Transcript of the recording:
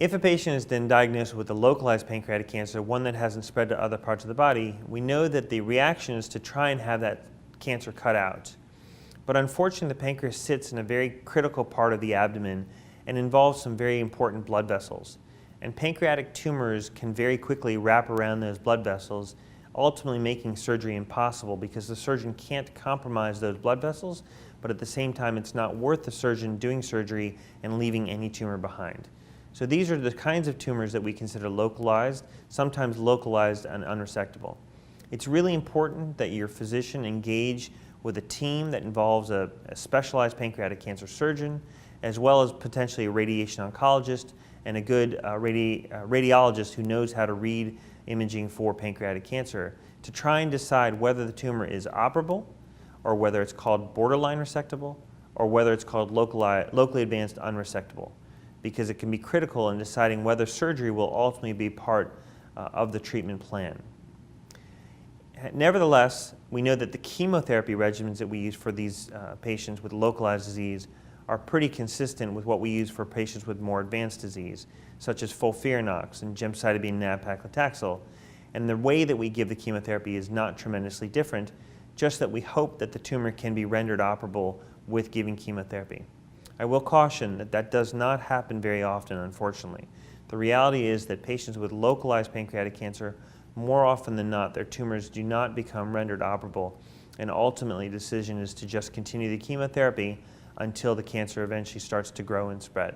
If a patient is then diagnosed with a localized pancreatic cancer, one that hasn't spread to other parts of the body, we know that the reaction is to try and have that cancer cut out. But unfortunately, the pancreas sits in a very critical part of the abdomen and involves some very important blood vessels. And pancreatic tumors can very quickly wrap around those blood vessels, ultimately making surgery impossible because the surgeon can't compromise those blood vessels, but at the same time, it's not worth the surgeon doing surgery and leaving any tumor behind. So these are the kinds of tumors that we consider localized, sometimes localized and unresectable. It's really important that your physician engage with a team that involves a specialized pancreatic cancer surgeon, as well as potentially a radiation oncologist and a good radiologist who knows how to read imaging for pancreatic cancer to try and decide whether the tumor is operable, or whether it's called borderline resectable, or whether it's called locally advanced unresectable, because it can be critical in deciding whether surgery will ultimately be part of the treatment plan. Nevertheless, we know that the chemotherapy regimens that we use for these patients with localized disease are pretty consistent with what we use for patients with more advanced disease, such as FOLFIRINOX and gemcitabine nab-paclitaxel. And the way that we give the chemotherapy is not tremendously different, just that we hope that the tumor can be rendered operable with giving chemotherapy. I will caution that that does not happen very often, unfortunately. The reality is that patients with localized pancreatic cancer, more often than not, their tumors do not become rendered operable, and ultimately the decision is to just continue the chemotherapy until the cancer eventually starts to grow and spread.